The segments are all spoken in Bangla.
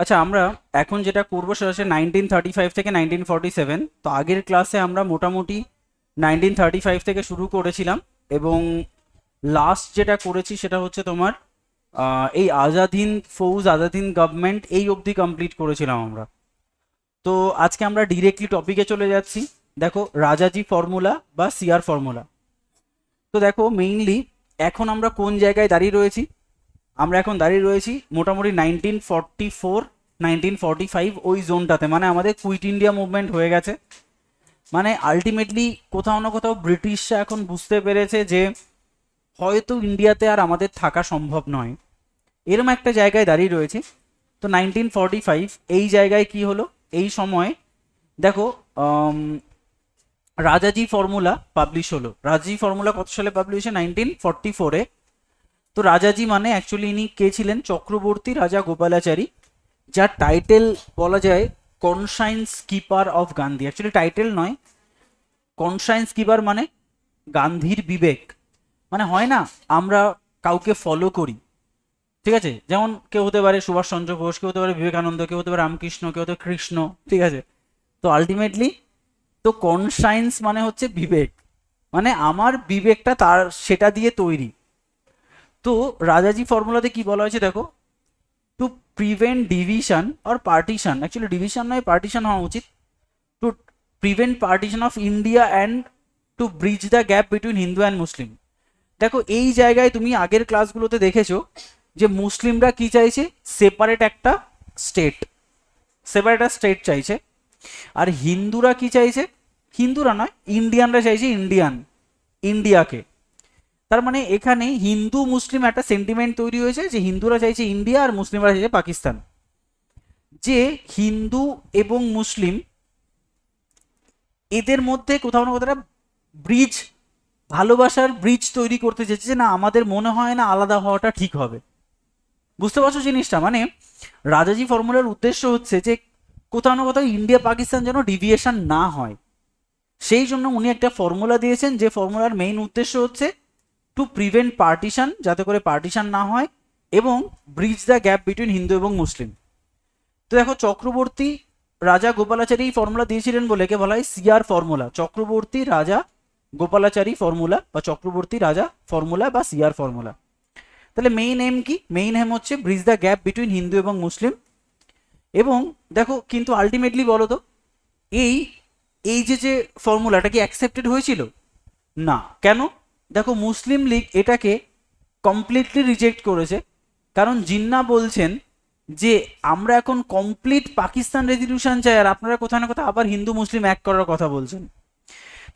আচ্ছা, আমরা এখন যেটা করবো সেটা হচ্ছে 1935 থেকে 1947। তো আগের ক্লাসে আমরা মোটামুটি 1935 থেকে শুরু করেছিলাম, এবং লাস্ট যেটা করেছি সেটা হচ্ছে তোমার এই আজাদ হিন্দ ফৌজ, আজাদ হিন্দ গভর্নমেন্ট, এই অবধি কমপ্লিট করেছিলাম আমরা। তো আজকে আমরা ডিরেক্টলি টপিকে চলে যাচ্ছি। দেখো, রাজাজি ফর্মুলা বা সিআর ফর্মুলা। তো দেখো, মেইনলি এখন আমরা কোন জায়গায় দাঁড়িয়ে রয়েছি? আমরা এখন দাঁড়িয়ে রয়েছি মোটামুটি 1944, 1945 ওই জোনটাতে, মানে আমাদের কুইট ইন্ডিয়া মুভমেন্ট হয়ে গেছে। মানে আলটিমেটলি কোথাও না কোথাও ব্রিটিশরা এখন বুঝতে পেরেছে যে হয়তো ইন্ডিয়াতে আর আমাদের থাকা সম্ভব নয়, এরম একটা জায়গায় দাঁড়িয়ে রয়েছে। তো 1945 এই জায়গায় কি হলো এই সময়? দেখো, আম, রাজাজি ফর্মুলা পাবলিশ হলো। রাজাজি ফর্মুলা কত সালে পাবলিশ হয়? 1944-এ। তো রাজাজি মানে অ্যাকচুয়ালি ইনি কে ছিলেন? চক্রবর্তী রাজা গোপালাচারী, যার টাইটেল বলা যায় conscience keeper of Gandhi. Actually title নয়, কনসায়েন্স কিপার মানে গান্ধীর বিবেক। মানে হয় না, আমরা কাউকে ফলো করি, ঠিক আছে? যেমন কেউ হতে পারে সুভাষচন্দ্র বোস, কেউ হতে পারে বিবেকানন্দ, কেউ হতে পারে রামকৃষ্ণ, কেউ হতে পারে কৃষ্ণ, ঠিক আছে? তো আলটিমেটলি তো কনসায়েন্স মানে হচ্ছে বিবেক, মানে আমার বিবেকটা তার সেটা দিয়ে তৈরি। তো রাজাজি ফর্মুলাতে কি বলা হয়েছে দেখো, to prevent division or partition, actually division নয় পার্টিশন হওয়া উচিত, to prevent partition of India and to bridge the gap between Hindu and Muslim. দেখো, এই জায়গায় তুমি আগের ক্লাসগুলোতে দেখেছো যে মুসলিমরা কি চাইছে? সেপারেট একটা স্টেট, সেপারেট একটা স্টেট চাইছে। আর হিন্দুরা কি চাইছে? হিন্দুরা নয়, ইন্ডিয়ানরা চাইছে ইন্ডিয়ান, ইন্ডিয়াকে। তার মানে এখানে হিন্দু মুসলিম একটা সেন্টিমেন্ট তৈরি হয়েছে যে হিন্দুরা চাইছে ইন্ডিয়া আর মুসলিমরা চাইছে পাকিস্তান। যে হিন্দু এবং মুসলিম এদের মধ্যে কোথাও না কোথাও ব্রিজ, ভালোবাসার ব্রিজ তৈরি করতে চেয়েছে, যে না আমাদের মনে হয় না আলাদা হওয়াটা ঠিক হবে। বুঝতে পারছো জিনিসটা? মানে রাজাজি ফর্মুলার উদ্দেশ্য হচ্ছে যে কোথাও না কোথাও ইন্ডিয়া পাকিস্তান যেন ডিভিয়েশন না হয়। সেই জন্য উনি একটা ফর্মুলা দিয়েছেন, যে ফর্মুলার মেইন উদ্দেশ্য হচ্ছে টু প্রিভেন্ট পার্টিশন, যাতে করে পার্টিশন না হয়, এবং bridge the gap between Hindu এবং মুসলিম। তো দেখো, চক্রবর্তী রাজা গোপালাচারী এই ফর্মুলা দিয়েছিলেন বলে একে বলা হয় সিআর ফর্মুলা, চক্রবর্তী রাজা গোপালাচারী ফর্মুলা বা চক্রবর্তী রাজা ফর্মুলা বা সিআর ফর্মুলা। তাহলে মেইন এম কি? মেইন এম হচ্ছে bridge the gap between Hindu এবং মুসলিম। এবং দেখো, কিন্তু আলটিমেটলি বলো তো, এই এই যে ফর্মুলাটা কি অ্যাকসেপ্টেড হয়েছিল? না। কেন? দেখো, মুসলিম লীগ এটাকে কমপ্লিটলি রিজেক্ট করেছে। কারণ জিন্না বলছেন যে আমরা এখন কমপ্লিট পাকিস্তান রেজলিউশন চাই, আর আপনারা কোথাও না কোথাও আবার হিন্দু মুসলিম এক করার কথা বলছেন।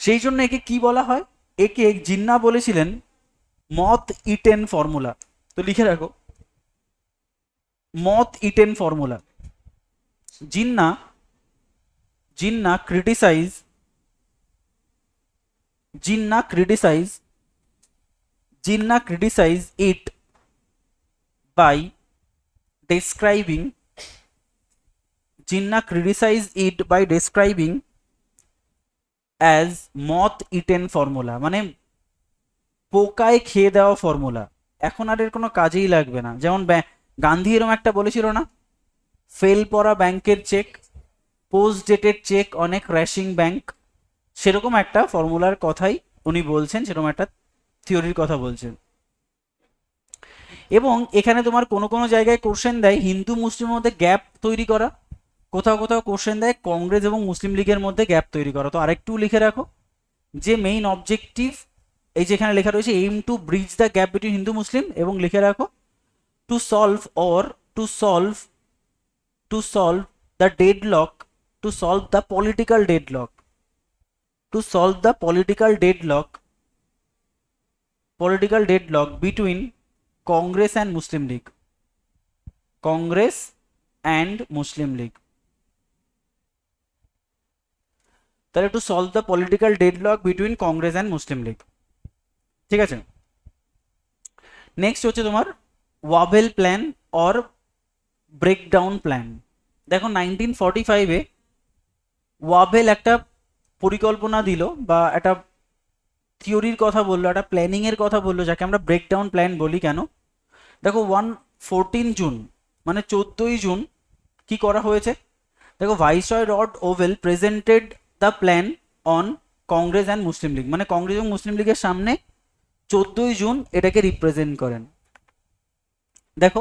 সেই জন্য একে কি বলা হয়? একে জিন্না বলেছিলেন মত ইটেন ফর্মুলা। তো লিখে রাখো, মত ইটেন formula. Jinnah Jinnah criticize Jinnah criticize Jinnah criticize it by describing Jinnah criticized it by describing as moth eaten formula, মানে পোকায় খেয়ে দেওয়া ফর্মুলা। এখন আর এর কোনো কাজেই লাগবে না। যেমন গান্ধী এরকম একটা বলেছিল না, ফেল পড়া ব্যাংকের চেক, পোস্ট ডেটেড চেক অনেক ক্র্যাশিং ব্যাংক, সেরকম একটা ফর্মুলার কথাই উনি বলছেন, সেরকম একটা থিওরির কথা বলছেন। এবং এখানে তোমার কোনো কোনো জায়গায় কোশ্চেন দেয় হিন্দু মুসলিমের মধ্যে গ্যাপ তৈরি করা, কোথাও কোথাও কোশ্চেন দেয় কংগ্রেস এবং মুসলিম লীগের মধ্যে গ্যাপ তৈরি করা। তো আরেকটু লিখে রাখো যে মেইন অবজেক্টিভ, এই যেখানে লেখা রয়েছে aim to bridge the gap between Hindu Muslim, এবং লিখে রাখো to solve or to solve the deadlock, to solve the political deadlock, to solve the political deadlock between Congress and Muslim League, Congress and Muslim League. তাহলে to solve the political deadlock between Congress and Muslim League, ঠিক আছে? নেক্সট হচ্ছে তোমার Wavell plan or breakdown plan. দেখো, 1945-এ ওয়াভেল একটা পরিকল্পনা দিল, বা একটা থিওরির কথা বললো, একটা প্ল্যানিংয়ের কথা বললো, যাকে আমরা ব্রেকডাউন প্ল্যান বলি। কেন? দেখো, 14 জুন মানে 14ই জুন কি করা হয়েছে দেখো, viceroy Lord Wavell presented the plan on Congress and Muslim League, মানে কংগ্রেস এবং মুসলিম লীগের সামনে 14ই জুন এটাকে রিপ্রেজেন্ট করেন। দেখো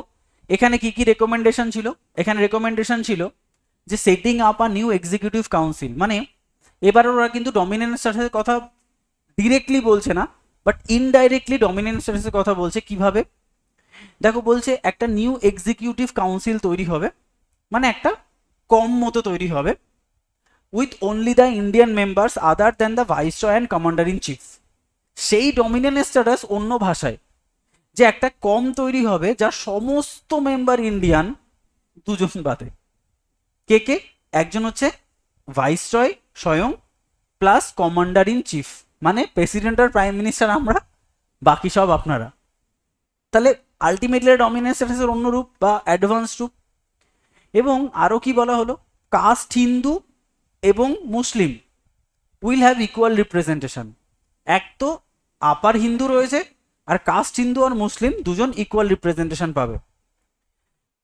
এখানে কি কি রেকমেন্ডেশন ছিল, এখানে রেকমেন্ডেশন ছিল যে setting up a new executive council, মানে এবার ওরা কিন্তু ডমিনেন্ট স্ট্যাটাসের কথা ডিরেক্টলি বলছে না, বাট ইনডাইরেক্টলি ডমিনেন্ট স্ট্যাটাসের কথা বলছে। কিভাবে দেখো, বলছে একটা নিউ এক্সিকিউটিভ কাউন্সিল তৈরি হবে, মানে একটা কম মতো তৈরি হবে, with only the Indian members other than the viceroy and commander in chief. সেই ডমিনেন্ট স্ট্যাটাস অন্য ভাষায়, যে একটা কম তৈরি হবে যার সমস্ত মেম্বার ইন্ডিয়ান, দুজন বাদে। কে কে? একজন হচ্ছে ভাইসরয় স্বয়ং, প্লাস কমান্ডার ইন চিফ, মানে প্রেসিডেন্ট আর প্রাইম মিনিস্টার আমরা, বাকি সব আপনারা। তাহলে আলটিমেটলি ডমিনেন্ট স্ট্যাটাসের অন্য রূপ বা অ্যাডভান্স রূপ। এবং আরও কি বলা হলো, কাস্ট হিন্দু এবং মুসলিম উইল হ্যাভ ইকুয়াল রিপ্রেজেন্টেশন। এক তো আপার হিন্দু রয়েছে, আর কাস্ট হিন্দু আর মুসলিম দুজন ইকুয়াল রিপ্রেজেন্টেশন পাবে।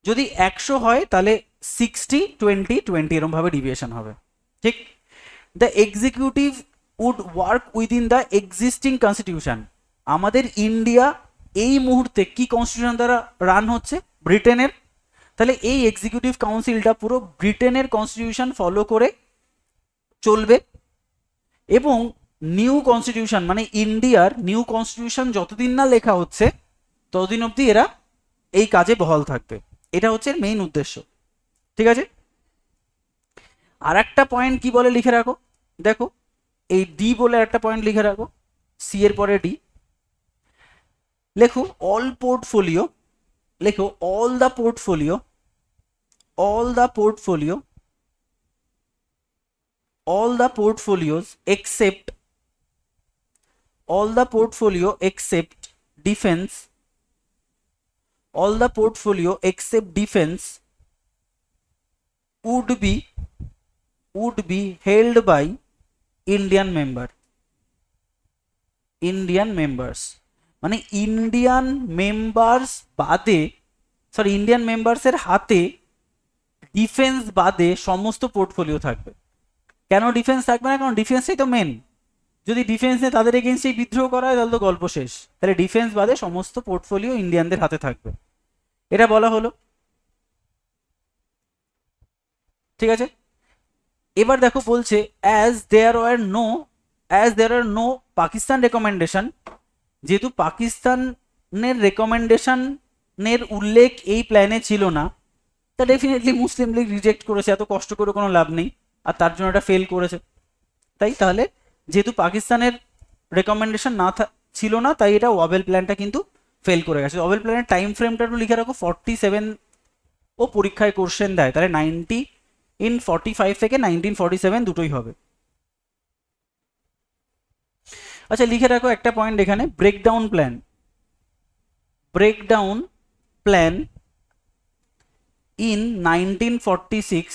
যদি 100 হয় তাহলে 60-20-20 এরমভাবে ডিভিয়েশন হবে, ঠিক। The executive would work within the existing constitution. আমাদের ইন্ডিয়া এই মুহূর্তে কি কনস্টিটিউশন দ্বারা রান হচ্ছে? ব্রিটেনের। তাহলে এই এক্সিকিউটিভ কাউন্সিলটা পুরো ব্রিটেনের কনস্টিটিউশন ফলো করে চলবে, এবং নিউ কনস্টিটিউশন মানে ইন্ডিয়ার নিউ কনস্টিটিউশন যতদিন না লেখা হচ্ছে ততদিন অবধি এরা এই কাজে বহাল থাকবে। এটা হচ্ছে মেইন উদ্দেশ্য, ঠিক আছে। আর একটা পয়েন্ট কি বলে লিখে রাখো, দেখো এই ডি বলে একটা পয়েন্ট লিখে রাখো, সি এর পরে ডি লেখো, অল পোর্টফোলিও, লেখো all the portfolio, all the portfolio, all the portfolios except, all the portfolio except defense, all the portfolio except defense would be held by Indian member, Indian members, মানে ইন্ডিয়ান মেম্বার্স বাদে, সরি ইন্ডিয়ান মেম্বার্সের হাতে ডিফেন্স বাদে সমস্ত পোর্টফোলিও থাকবে। কেন ডিফেন্স থাকবে না? কারণ ডিফেন্সই তো মেন। যদি ডিফেন্স নিয়ে তাদের এগেনস্টেই বিদ্রোহ করা হয় তাহলে তো গল্প শেষ। তাহলে ডিফেন্স বাদে সমস্ত পোর্টফোলিও ইন্ডিয়ানদের হাতে থাকবে, এটা বলা হলো, ঠিক আছে। এবার দেখো বলছে অ্যাজ দেয়ার আর নো পাকিস্তান রেকমেন্ডেশন, যেহেতু পাকিস্তানের রেকমেন্ডেশনের উল্লেখ এই প্ল্যানে ছিল না, তা ডেফিনেটলি মুসলিম লীগ রিজেক্ট করেছে, এত কষ্ট করে কোনো লাভ নেই, আর তার জন্য এটা ফেল করেছে। তাহলে যেহেতু পাকিস্তানের রেকমেন্ডেশন ছিল না, তাই এটা ওয়াবেল প্ল্যানটা কিন্তু ফেল করে গেছে। ওয়াবেল প্ল্যানের টাইম ফ্রেমটা একটু লিখে রাখো, 47 ও পরীক্ষায় কোশ্চেন দেয়, তাহলে 1945 থেকে 1947 দুটোই হবে। আচ্ছা লিখে রাখো একটা পয়েন্ট এখানে, breakdown plan in 1946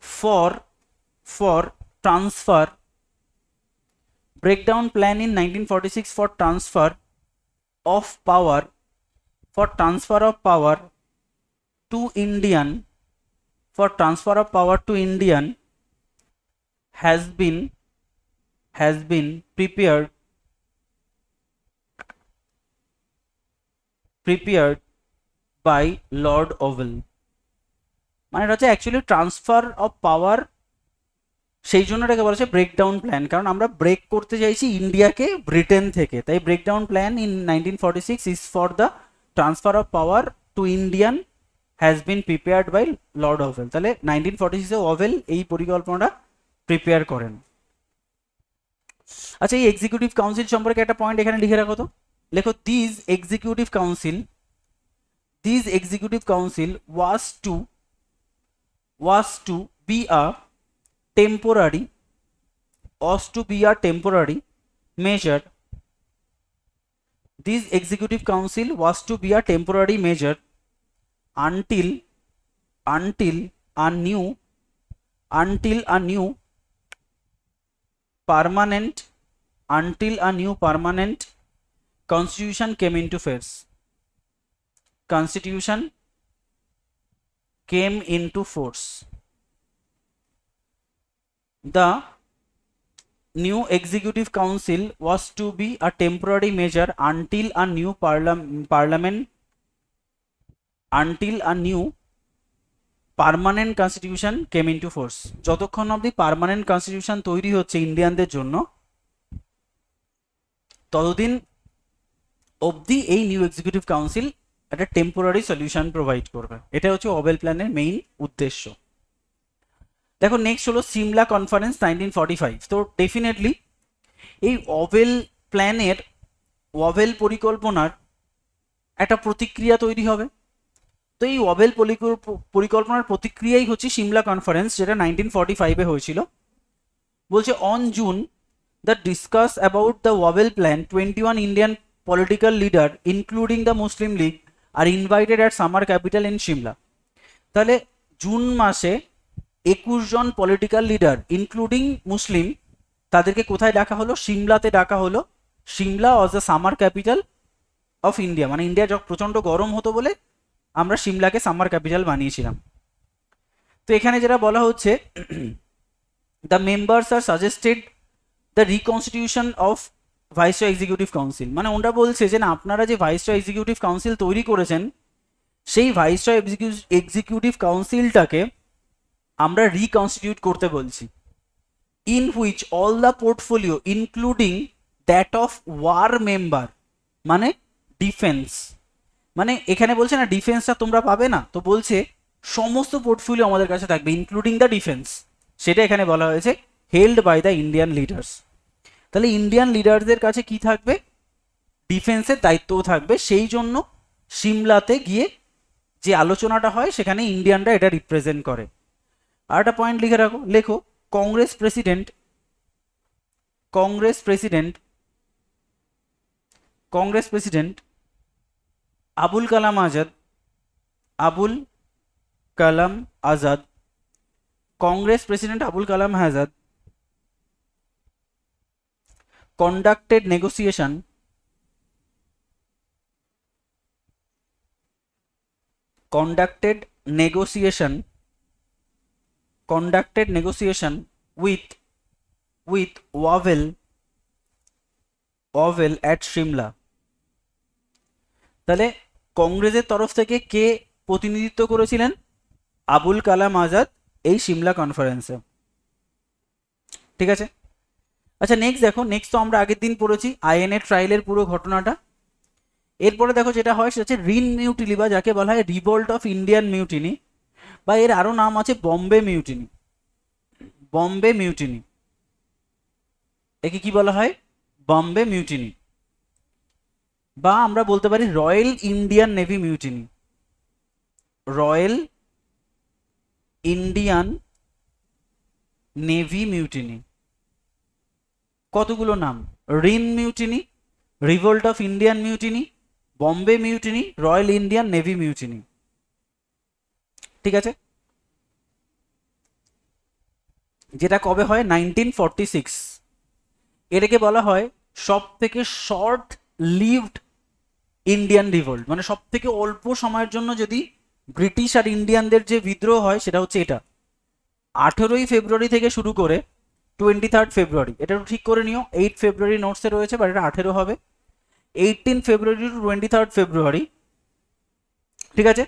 for transfer, breakdown plan in 1946 for transfer of power, to Indian, has been prepared by Lord Wavell. মানে এটা হচ্ছে অ্যাকচুয়ালি ট্রান্সফার অফ পাওয়ার, সেই জন্য এটাকে বলা হচ্ছে ব্রেকডাউন প্ল্যান, কারণ আমরা ব্রেক করতে চাইছি ইন্ডিয়াকে ব্রিটেন থেকে। তাই breakdown plan in 1946 is for the transfer of power to Indian has been prepared by Lord Wavell. তাহলে 1946-এ ওভেল এই পরিকল্পনাটা প্রিপেয়ার করেন। আচ্ছা এই এক্সিকিউটিভ কাউন্সিল সম্পর্কে একটা পয়েন্ট এখানে লিখে রাখো তো, লেখো this executive council was to be a temporary measure. This executive council was to be a temporary measure until a new permanent constitution came into force. Constitution came into force. The new executive council was to be a temporary measure until a new permanent constitution came into force. যতক্ষণ অবধি পার্মানেন্ট কনস্টিটিউশন তৈরি হচ্ছে ইন্ডিয়ানদের জন্য, ততদিন অবধি এই নিউ এক্সিকিউটিভ কাউন্সিল একটা টেম্পোরারি সলিউশন প্রোভাইড করবে। এটা হচ্ছে ওয়াবেল প্ল্যানের মেইন উদ্দেশ্য। দেখো নেক্সট হলো সিমলা কনফারেন্স 1945। তো ডেফিনেটলি এই ওয়াবেল পরিকল্পনার একটা প্রতিক্রিয়া তৈরি হবে। তো এই ওয়াবেল পরিকল্পনার প্রতিক্রিয়াই হচ্ছে সিমলা কনফারেন্স, যেটা 1945-এ হয়েছিল। বলছে on June the discuss about the Wavell plan 21 Indian political leader including the Muslim League আর invited at summer capital in Shimla. তাহলে জুন মাসে 21 জন পলিটিক্যাল লিডার ইনক্লুডিং মুসলিম, তাদেরকে কোথায় ডাকা হলো? সিমলাতে ডাকা হলো। Shimla was the summer capital of India, মানে ইন্ডিয়া যখন প্রচণ্ড গরম হতো বলে আমরা সিমলাকে সামার ক্যাপিটাল বানিয়েছিলাম। তো এখানে যেটা বলা হচ্ছে, the members are suggested the reconstitution of viceroy executive council. মানে ওটা বলছে যে না, আপনারা যে ভাইসরয় এক্সিকিউটিভ কাউন্সিল তৈরি করেছেন, সেই ভাইসরয় এক্সিকিউটিভ কাউন্সিলটাকে আমরা রিকনস্টিটিউট করতে বলছি। In which all the portfolio including that of war member, মানে ডিফেন্স, মানে এখানে বলছে না ডিফেন্সটা তোমরা পাবে না, তো বলছে সমস্ত পোর্টফোলিও আমাদের কাছে থাকবে ইনক্লুডিং দ্য ডিফেন্স। সেটা এখানে বলা হয়েছে held by the Indian leaders. তাহলে ইন্ডিয়ান লিডারদের কাছে কি থাকবে? ডিফেন্সের দায়িত্বও থাকবে। সেই জন্য সিমলাতে গিয়ে যে আলোচনাটা হয় সেখানে ইন্ডিয়ানরা এটা রিপ্রেজেন্ট করে। আর একটা পয়েন্ট লিখে রাখো, লেখো Congress president Abul Kalam Azad, Congress president Abul Kalam Azad conducted negotiation with Wavell at Shimla। তাহলে কংগ্রেসের তরফ থেকে কে প্রতিনিধিত্ব করেছিলেন? আবুল কালাম আজাদ এই সিমলা কনফারেন্সে। ঠিক আছে, আচ্ছা নেক্সট দেখো, নেক্সট তো আমরা আগের দিন পড়েছি আইএনএ ট্রায়ালের পুরো ঘটনাটা। এরপরে দেখো যেটা হয় সেটা হচ্ছে রিন মিউটিনি, বা যাকে বলা হয় রিভোল্ট অফ ইন্ডিয়ান মিউটিনি, বা এর আরো নাম আছে বম্বে মিউটিনি। একে কি বলা হয়? বম্বে মিউটিনি, বা আমরা বলতে পারি রয়্যাল ইন্ডিয়ান নেভি মিউটিনি। কতগুলো নাম? Rin mutiny, revolt of Indian mutiny, Bombay mutiny, royal Indian navy mutiny. ঠিক আছে, যেটা কবে হয়? 1946। এটাকে বলা হয় সব থেকে শর্ট লিভড ইন্ডিয়ান রিভোল্ট, মানে সব থেকে অল্প সময়ের জন্য যদি ব্রিটিশ আর ইন্ডিয়ানদের যে বিদ্রোহ হয় সেটা হচ্ছে এটা। 18ই ফেব্রুয়ারি থেকে শুরু করে 23 ফেব্রুয়ারি, এটা ঠিক করে নিও। 8 ফেব্রুয়ারি নোটসে রয়েছে, বাট এটা 18 হবে। 18 ফেব্রুয়ারি টু 23 ফেব্রুয়ারি। ঠিক আছে,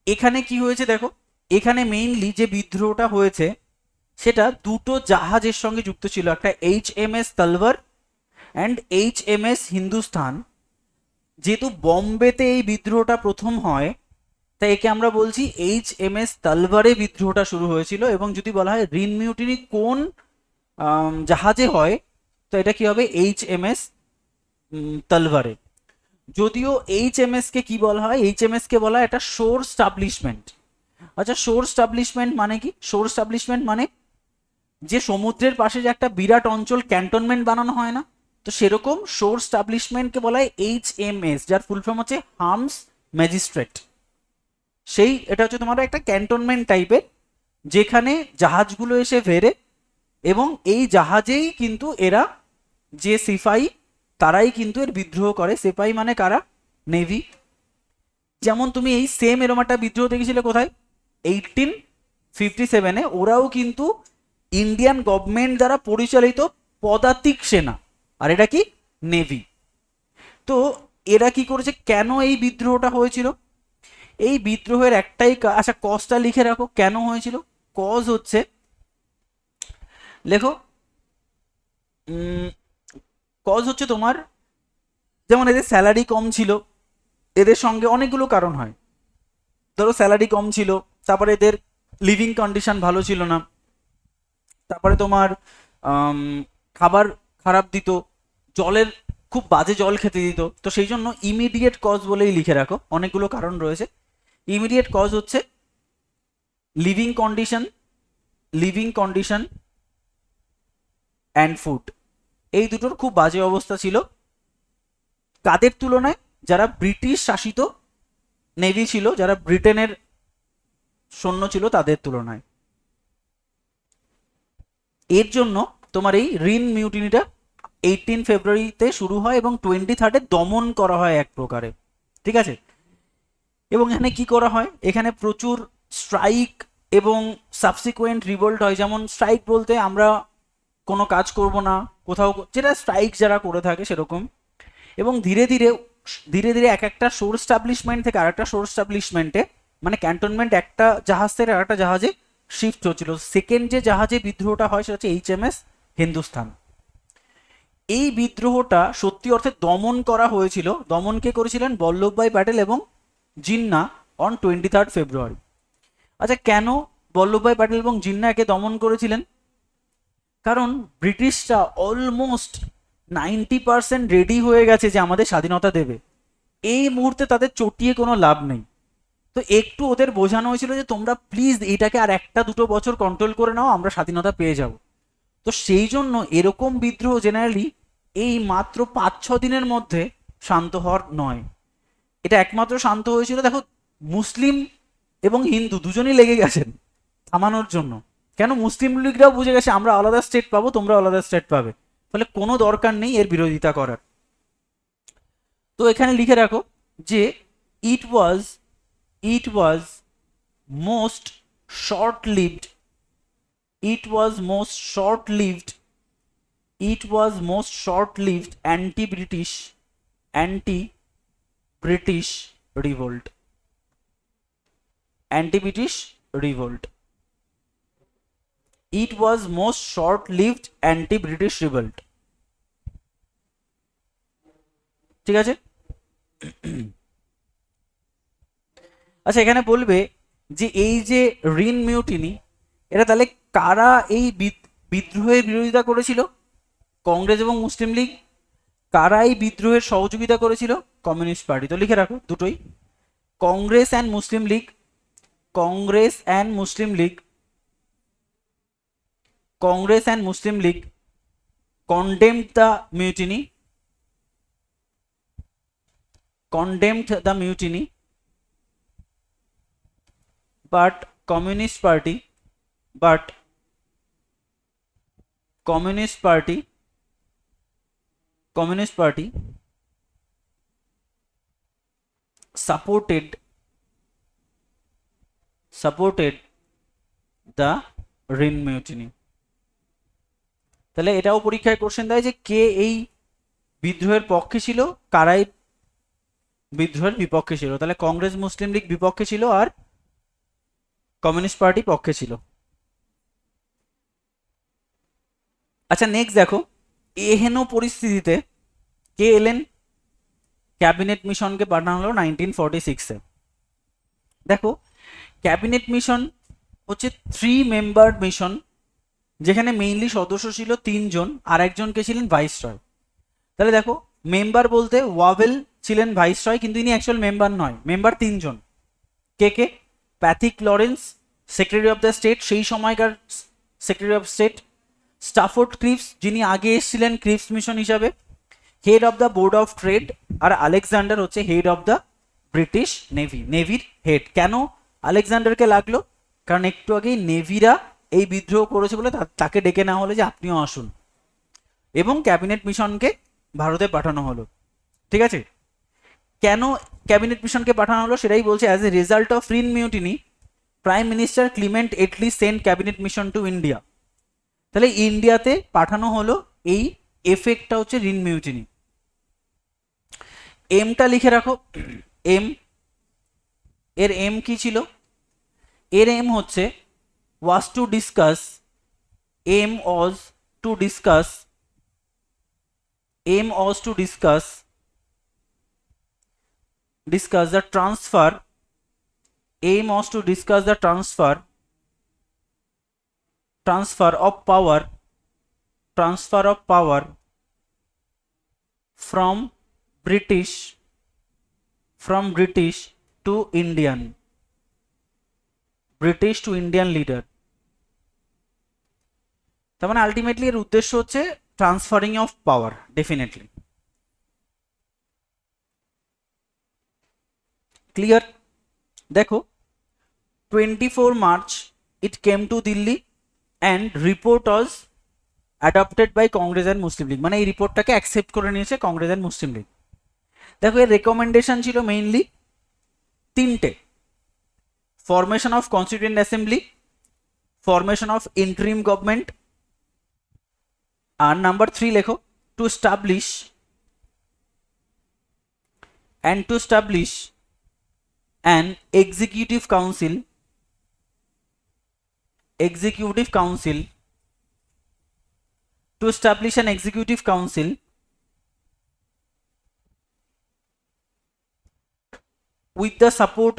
এখানে কি হয়েছে দেখো, এখানে মেইনলি যে বিদ্রোহটা হয়েছে সেটা দুটো জাহাজের সঙ্গে যুক্ত ছিল, একটা HMS তলবার অ্যান্ড HMS হিন্দুস্তান। যেহেতু বম্বেতে এই বিদ্রোহটা প্রথম হয়, তাই একে আমরা বলছি HMS তলবারে বিদ্রোহটা শুরু হয়েছিল। এবং যদি বলা হয় রিন মিউটিনি কোন জাহাজে হয়, তো এটা কি হবে? HMS তলবারে। যদিও HMS কে কি বলা হয়? HMS কে বলা হয় একটা শোর স্টাবলিশমেন্ট। আচ্ছা, শোর স্টাবলিশমেন্ট মানে কি? শোর স্টাবলিশমেন্ট মানে যে সমুদ্রের পাশে যে একটা বিরাট অঞ্চল ক্যান্টনমেন্ট বানানো হয় না, তো সেরকম শোর স্টাবলিশমেন্টকে বলা হয় HMS, যার ফুল ফর্ম হচ্ছে হার্মস ম্যাজিস্ট্রেট। এটা হচ্ছে তোমার একটা ক্যান্টনমেন্ট টাইপের, যেখানে জাহাজগুলো এসে ফেরে, এবং এই জাহাজেই কিন্তু এরা যে সিপাহী, তারাই কিন্তু এর বিদ্রোহ করে। সিপাহী মানে কারা? নেভি। যেমন তুমি এই সেম এরকম একটা বিদ্রোহ দেখেছিলে কোথায়? 1857 ওরাও কিন্তু ইন্ডিয়ান গভর্নমেন্ট দ্বারা পরিচালিত পদাতিক সেনা, আর এটা কি নেভি। তো এরা কি করেছে, কেন এই বিদ্রোহটা হয়েছিল? এই বিদ্রোহের একটাই আচ্ছা কজটা লিখে রাখো, কেন হয়েছিল। কজ হচ্ছে, লেখো, কজ হচ্ছে তোমার, যেমন এদের স্যালারি কম ছিল, এদের সঙ্গে অনেকগুলো কারণ হয়। ধরো স্যালারি কম ছিল, তারপরে এদের লিভিং কন্ডিশন ভালো ছিল না, তারপরে তোমার খাবার খারাপ দিত, জলের খুব বাজে জল খেতে দিত। তো সেই জন্য ইমিডিয়েট কজ বলেই লিখে রাখো, অনেকগুলো কারণ রয়েছে। ইমিডিয়েট কজ হচ্ছে living condition, living condition and food, এই দুটোর খুব বাজে অবস্থা ছিল। কাদের তুলনায়? যারা ব্রিটিশ শাসিত নেভি ছিল, যারা ব্রিটেনের সৈন্য ছিল তাদের তুলনায়। এর জন্য তোমার এই রিন মিউটিনিটা 18 ফেব্রুয়ারিতে শুরু হয় এবং 23 দমন করা হয় এক প্রকারে, ঠিক আছে। এবং এখানে কি করা হয়, এখানে প্রচুর স্ট্রাইক এবং সাবসিকুয়েন্ট রিভোল্ট হয়। যেমন স্ট্রাইক বলতে আমরা কোনো কাজ করব না, কোথাও যেটা স্ট্রাইক যারা করে থাকে সেরকম। এবং ধীরে ধীরে ধীরে ধীরে এক একটা শোর স্টাবলিশমেন্ট থেকে আরেকটা শোর স্টাবলিশমেন্টে, মানে ক্যান্টনমেন্ট একটা জাহাজ থেকে আরেকটা জাহাজে শিফট হচ্ছিল। সেকেন্ড যে জাহাজে বিদ্রোহটা হয় সেটা হচ্ছে HMS হিন্দুস্তান। এই বিদ্রোহটা সত্যি অর্থে দমন করা হয়েছিল। দমন কে করেছিলেন? বল্লভভাই প্যাটেল এবং জিন্না অন 23 ফেব্রুয়ারি। আচ্ছা, কেন বল্লভভাই প্যাটেল এবং জিন্না একে দমন করেছিলেন? কারণ ব্রিটিশরা অলমোস্ট 90% রেডি হয়ে গেছে যে আমাদের স্বাধীনতা দেবে। এই মুহূর্তে তাদের চটিয়ে কোনো লাভ নেই। তো একটু ওদের বোঝানো হয়েছিল যে তোমরা প্লিজ এটাকে আর একটা দুটো বছর কন্ট্রোল করে নাও, আমরা স্বাধীনতা পেয়ে যাব। তো সেই জন্য এরকম বিদ্রোহ জেনারেলি এই মাত্র 5-6 দিনের মধ্যে শান্ত হওয়ার নয়। এটা একমাত্র শান্ত হয়েছিল, দেখো, মুসলিম এবং হিন্দু দুজনেই লেগে গেছেন থামানোর জন্য। কেন? মুসলিম লীগরাও বুঝে গেছে আমরা আলাদা স্টেট পাবো, তোমরা আলাদা স্টেট পাবে, ফলে কোনো দরকার নেই এর বিরোধিতা করার। তো এখানে লিখে রাখো যে it was most short lived, it was most short-lived anti-British revolt. It was most short-lived anti-British revolt. ঠিক আছে। আচ্ছা, এখানে বলবে যে এই যে রিন মিউটিনি, এটা তাহলে কারা এই বিদ্রোহের বিরোধিতা করেছিল? কংগ্রেস এবং মুসলিম লীগ। কারা এই বিদ্রোহের সহযোগিতা করেছিল? Communist party. তো লিখে রাখো দুটোই, Congress and Muslim League. Congress and Muslim League, Congress and Muslim League condemned the mutiny, but communist party supported the Rin mutiny. তাহলে এটাও পরীক্ষায় কোশ্চেন দেয় যে কে এই বিদ্রোহের পক্ষে ছিল, কারাই বিদ্রোহের বিপক্ষে ছিল। তাহলে কংগ্রেস মুসলিম লীগ বিপক্ষে ছিল আর কমিউনিস্ট পার্টি পক্ষে ছিল। আচ্ছা, নেক্সট দেখো, এহেন পরিস্থিতিতে কে এলেন? ক্যাবিনেট মিশনকে পাঠানো হলো 1946-এ। দেখো, ক্যাবিনেট মিশন হচ্ছে 3 মেম্বার মিশন, যেখানে মেইনলি সদস্য ছিল 3 জন, আর একজনকে ছিলেন ভাইসরয়। তাহলে দেখো, মেম্বার বলতে ওয়াভেল ছিলেন ভাইসরয়, কিন্তু ইনি অ্যাকচুয়াল মেম্বার নয়। মেম্বার 3 জন, কে কে? Pethick Lawrence, secretary of the state, সেই সময়কার secretary of state. Stafford Cripps, যিনি আগে এসেছিলেন ক্রিপস মিশন হিসাবে, head of the board of trade. আর আলেকজান্ডার হচ্ছে head of the British navy, নেভির হেড। কেন আলেকজান্ডারকে লাগলো? কারণ একটু আগেই নেভিরা এই বিদ্রোহ করেছে বলে তাকে ডেকে নেওয়া হলো যে আপনিও আসুন, এবং ক্যাবিনেট মিশনকে ভারতে পাঠানো হলো। ঠিক আছে, কেন ক্যাবিনেট মিশনকে পাঠানো হলো সেটাই বলছে। As a result of RIN mutiny prime minister Clement Attlee sent cabinet mission to India. তাহলে ইন্ডিয়াতে পাঠানো হলো এই এফেক্টটা হচ্ছে রিন মিউটিনি। এমটা লিখে রাখো। এম, এর এম কি ছিল? এর এম হচ্ছে was to discuss, aim was to discuss, aim was to discuss the transfer, aim was to discuss the transfer of power, transfer of power from British to Indian, British to Indian leader। তার মানে আলটিমেটলি এর উদ্দেশ্য হচ্ছে transferring of power. Definitely clear. দেখো 24 March it came to Delhi and report was adopted by Congress and Muslim League, মানে এই রিপোর্টটাকে অ্যাকসেপ্ট করে নিয়েছে কংগ্রেস অ্যান্ড মুসলিম লীগ। দেখো এর রেকমেন্ডেশন ছিল মেইনলি তিনটে: formation of constituent assembly, formation of interim government, আর নাম্বার 3 লেখো to establish an executive council to establish an executive council with the support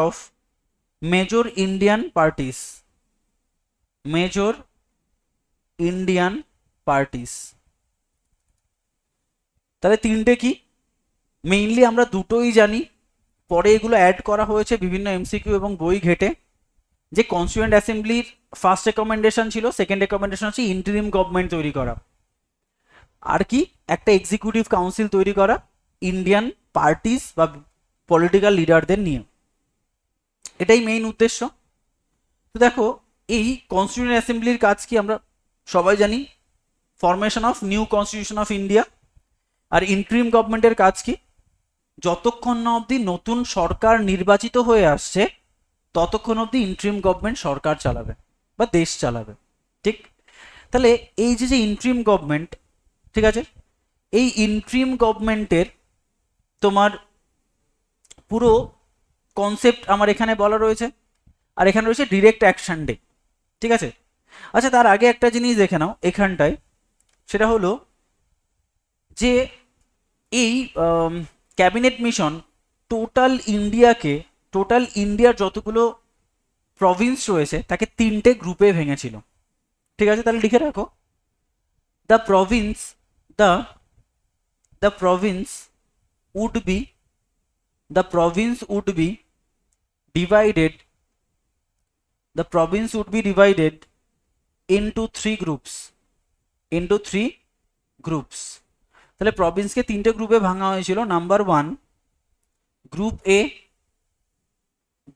of major Indian parties, তাহলে তিনটে কি? মেইনলি আমরা দুটোই জানি, পরে এগুলো অ্যাড করা হয়েছে বিভিন্ন এমসিকিউ এবং বই ঘেটে। যে কনস্টিটিউয়েন্ট অ্যাসেম্বলির ফার্স্ট রেকমেন্ডেশন ছিল, সেকেন্ড রেকমেন্ডেশন হচ্ছে ইন্টারিম গভর্নমেন্ট তৈরি করা, আর কি একটা এক্সিকিউটিভ কাউন্সিল তৈরি করা ইন্ডিয়ান পার্টিস বা পলিটিক্যাল লিডারদের নিয়ে। এটাই মেইন উদ্দেশ্য। তো দেখো এই কনস্টিটিউয়েন্ট অ্যাসেম্বলির কাজ কি আমরা সবাই জানি, formation of new constitution of India. আর ইন্টারিম গভর্নমেন্টের কাজ কি? যতক্ষণ না অবধি নতুন সরকার নির্বাচিত হয়ে আসছে ততক্ষণ অবধি ইন্টারিম গভর্নমেন্ট সরকার চালাবে বা দেশ চালাবে, ঠিক? তাহলে এই যে ইন্টারিম গভর্নমেন্ট, ঠিক আছে, এই ইন্টারিম গভর্নমেন্টের তোমার পুরো কনসেপ্ট আমার এখানে বলা রয়েছে, আর এখানে রয়েছে ডিরেক্ট অ্যাকশন ডে, ঠিক আছে। আচ্ছা তার আগে একটা জিনিস দেখে নাও এখানটায়, সেটা হলো যে এই ক্যাবিনেট মিশন টোটাল ইন্ডিয়ার যতগুলো প্রভিন্স রয়েছে তাকে তিনটে গ্রুপে ভেঙেছিল, ঠিক আছে। তাহলে লিখে রাখো, the province would be divided into three groups। তাহলে প্রভিন্সকে তিনটে গ্রুপে ভাঙা হয়েছিল। Number 1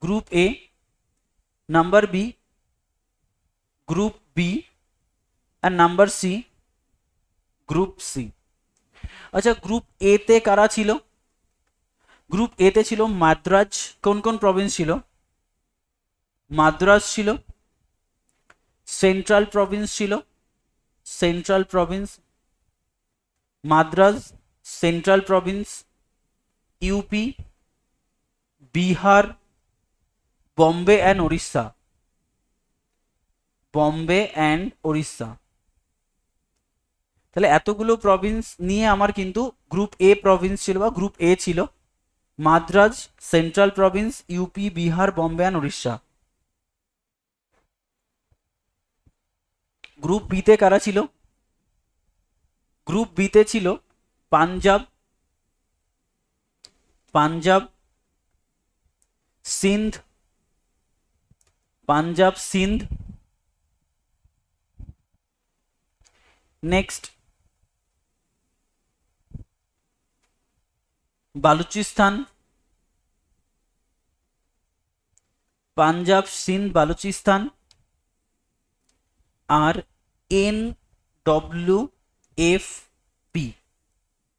group A, number B group B, আর নাম্বার সি গ্রুপ সি। আচ্ছা গ্রুপ এ তে কারা ছিল? গ্রুপ এ তে ছিল মাদ্রাজ। কোন কোন প্রভিন্স ছিল? মাদ্রাজ ছিল, central Province, Madras, central province, UP, Bihar, Bombay and Odisha. তাহলে এতগুলো প্রভিন্স নিয়ে আমার কিন্তু গ্রুপ এ প্রভিন্স ছিল বা গ্রুপ এ ছিল Madras, central province, UP, Bihar, Bombay and Odisha. Group বিতে কারা ছিল? গ্রুপ বিতে ছিল পাঞ্জাব, সিন্ধ, নেক্সট বালুচিস্তান, পাঞ্জাব, সিন্ধ, বালুচিস্তান, আর NWFP,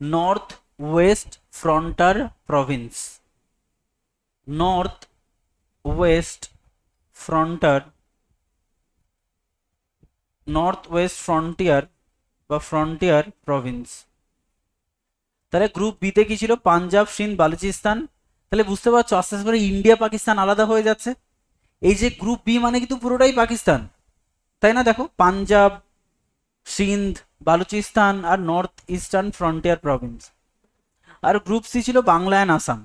north west frontier province, north west frontier, north west frontier বা ফ্রন্টিয়ার প্রভিন্স। তাহলে গ্রুপ বিতে কি ছিল? পাঞ্জাব, সিন্ধ, বালুচিস্তান। তাহলে বুঝতে পারছো আস্তে আস্তে করে ইন্ডিয়া পাকিস্তান আলাদা হয়ে যাচ্ছে। এই যে গ্রুপ বি মানে কিন্তু পুরোটাই পাকিস্তান, তাই না? দেখো, পাঞ্জাব, সিন্ধ, বালুচিস্তান আর নর্থ ইস্টার্ন ফ্রন্টিয়ার প্রভিন্স। আর গ্রুপ সি ছিল Bangla and Assam.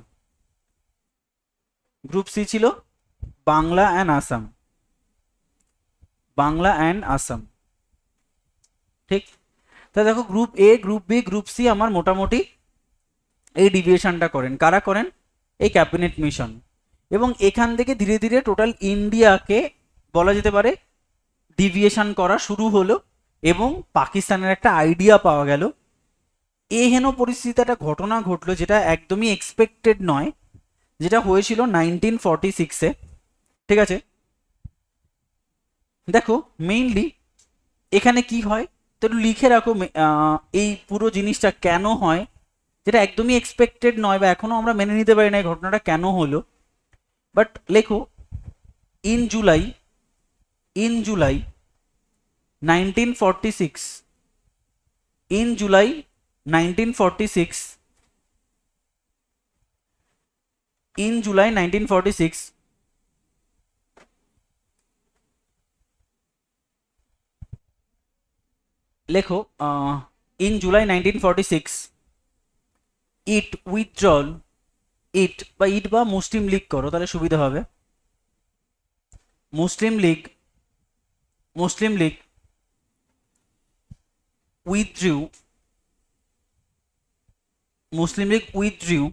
Group C ছিল বাংলা অ্যান্ড আসাম, বাংলা অ্যান্ড আসাম, ঠিক। তা দেখো, group A, group B, group C আমার মোটামুটি এই ডিভিয়েশনটা করেন। কারা করেন? এই ক্যাবিনেট মিশন। এবং এখান থেকে ধীরে ধীরে টোটাল ইন্ডিয়াকে বলা যেতে পারে ডিভিয়েশন করা শুরু হলো এবং পাকিস্তানের একটা আইডিয়া পাওয়া গেল। এ হেন পরিস্থিতিতে একটা ঘটনা ঘটলো যেটা একদমই এক্সপেক্টেড নয়, যেটা হয়েছিল 1946-এ, ঠিক আছে। দেখো মেইনলি এখানে কি হয় তো একটু লিখে রাখো, এই পুরো জিনিসটা কেন হয়, যেটা একদমই এক্সপেক্টেড নয় বা এখনো আমরা মেনে নিতে পারি না এই ঘটনাটা কেন হলো। বাট লেখো, in July, in July 1946, in July 1946, in July 1946, লেখো, in July 1946 it withdrawal, it বা ইট বা মুসলিম লীগ করো তাহলে সুবিধা হবে। মুসলিম লীগ, মুসলিম League withdrew, Muslim League withdrew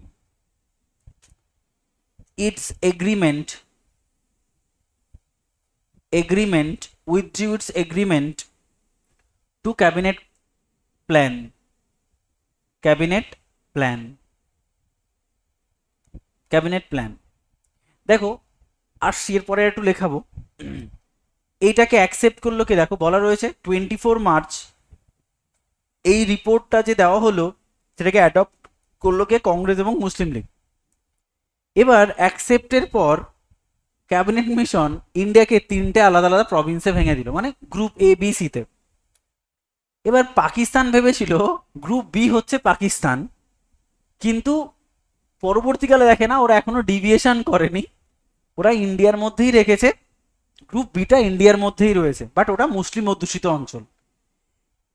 its agreement, withdrew its agreement to cabinet plan, cabinet plan, cabinet plan। দেখো আর এর পরে একটু লেখাবো, এইটাকে অ্যাকসেপ্ট করলো কে? দেখো বলা রয়েছে 24 মার্চ এই রিপোর্টটা যে দেওয়া হলো সেটাকে অ্যাডপ্ট করলো কে? কংগ্রেস এবং মুসলিম লীগ। এবার অ্যাকসেপ্টের পর ক্যাবিনেট মিশন ইন্ডিয়াকে তিনটে আলাদা আলাদা প্রভিন্সে ভেঙে দিল, মানে গ্রুপ এ বি সিতে। এবার পাকিস্তান ভেবেছিল গ্রুপ বি হচ্ছে পাকিস্তান, কিন্তু পরবর্তীকালে দেখে না ওরা এখনো ডিভিয়েশন করেনি, ওরা ইন্ডিয়ার মধ্যেই রেখেছে, গ্রুপ বিটা ইন্ডিয়ার মধ্যেই রয়েছে, বাট ওটা মুসলিম অধ্যুষিত অঞ্চল।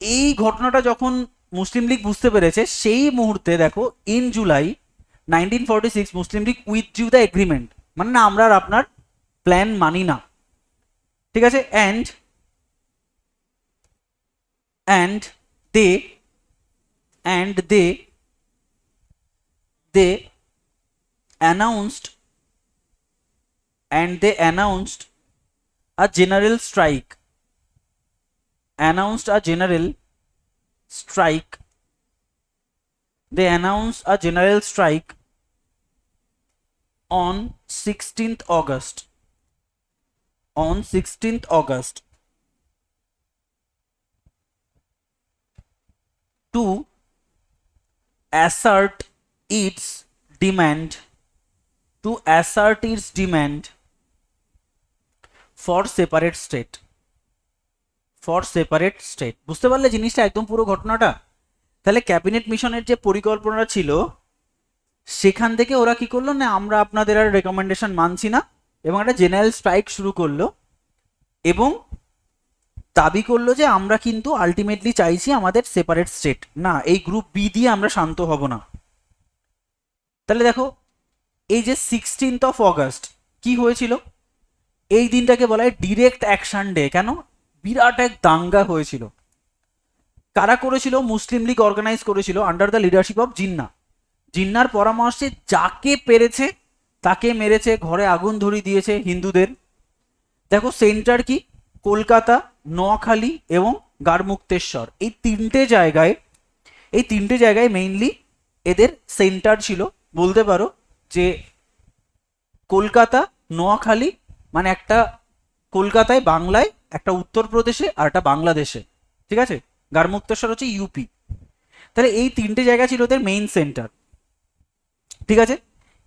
এই ঘটনাটা যখন মুসলিম লীগ বুঝতে পেরেছে সেই মুহূর্তে দেখো, in July 1946 Muslim League উইথড্রিউ the agreement, মানে না আমরা আর আপনার প্ল্যান মানি না, ঠিক আছে। and they they announced a general strike, announced a general strike, they announced a general strike on 16th August, on 16th August to assert its demand, to assert its demand for separate state, for separate state। বুঝতে পারলে জিনিসটা একদম পুরো ঘটনাটা? তাহলে ক্যাবিনেট মিশনের যে পরিকল্পনা ছিল সেখান থেকে ওরা কি করলো না, আমরা আপনাদের আর রেকমেন্ডেশন মানছি না, এবং একটা জেনারেল স্ট্রাইক শুরু করলো এবং দাবি করলো যে আমরা কিন্তু আলটিমেটলি চাইছি আমাদের সেপারেট স্টেট, না এই গ্রুপ বি দিয়ে আমরা শান্ত হব না। তাহলে দেখো, এই যে 16th অগাস্ট কি হয়েছিল, এই দিনটাকে বলা হয় ডিরেক্ট অ্যাকশন ডে। কেন? বিরাট এক দাঙ্গা হয়েছিল। কারা করেছিল? মুসলিম লীগ অর্গানাইজ করেছিল under the leadership of Jinnah. জিন্নার পরামর্শে যাকে পেরেছে তাকে মেরেছে, ঘরে আগুন ধরিয়ে দিয়েছে হিন্দুদের। দেখো সেন্টার কি? কলকাতা, নোয়াখালী এবং গাড়মুক্তেশ্বর, এই তিনটে জায়গায় মেইনলি এদের সেন্টার ছিল। বলতে পারো যে কলকাতা, নোয়াখালী, মানে একটা কলকাতায় বাংলায়, একটা উত্তরপ্রদেশে আর একটা বাংলাদেশে, ঠিক আছে। গাড়মুক্তেশ্বর হচ্ছে ইউপি। তাহলে এই তিনটে জায়গা ছিল ওদের মেইন সেন্টার। ঠিক আছে।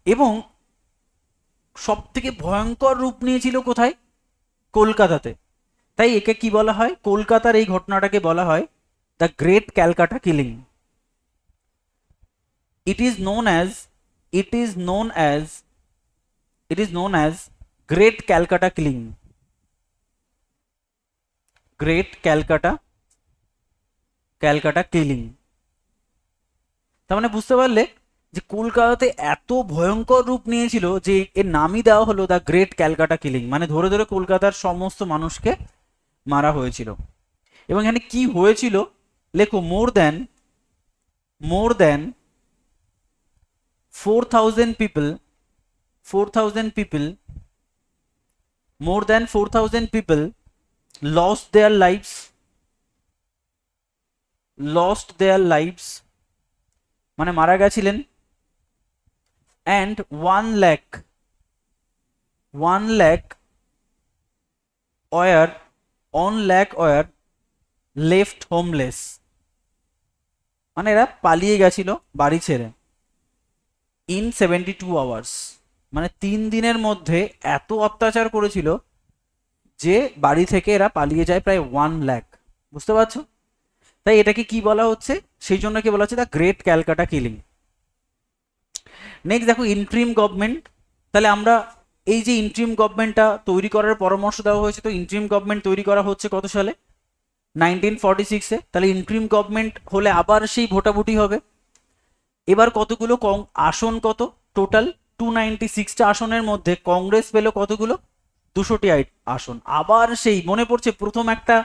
এবং সব থেকে ভয়ঙ্কর রূপ নিয়েছিল কোথায়? কলকাতাতে। তাই একে কি বলা হয়? কলকাতার এই ঘটনাটাকে বলা হয় the great Calcutta killing. it is known as it is known as it is known as great calcutta killing, great calcutta killing। তার মানে বুঝতে পারলে যে কলকাতাতে এত ভয়ঙ্কর রূপ নিয়েছিল যে এর নামই দেওয়া হলো দ্য গ্রেট ক্যালকাটা কিলিং, মানে ধরে ধরে কলকাতার সমস্ত মানুষকে মারা হয়েছিল। এবং এখানে কি হয়েছিল লেখো, more than 4,000 people 4,000 people more than 4,000 people lost their lives মানে মারা গেছিলেন। and 1 lakh were left homeless, মানে এরা পালিয়ে গেছিল বাড়ি ছেড়ে। in 72 hours, মানে 3 দিনের মধ্যে এত অত্যাচার করেছিল যে বাড়ি থেকে এরা পালিয়ে যায় প্রায় 1 লাখ। বুঝতে পারছো? তাই এটাকে কি বলা হচ্ছে? সেই জন্য কি বলা হচ্ছে? The great Calcutta killing. Next দেখো ইন্ট্রিম গভর্নমেন্ট। তাহলে আমরা এই যে ইন্ট্রিম গভর্নমেন্টটা তৈরি করার পরামর্শ দেওয়া হয়েছে, তো ইন্ট্রিম গভর্নমেন্ট তৈরি করা হচ্ছে কত সালে? 1946-এ। তাহলে ইন্ট্রিম গভর্নমেন্ট হলে আবার সেই ভোটাভুটি হবে। এবার কতগুলো আসন কত? টোটাল 296টা আসনের মধ্যে কংগ্রেস পেল কতগুলো? 200টি আসন। আবার সেই মনে পড়ছে প্রথম একটা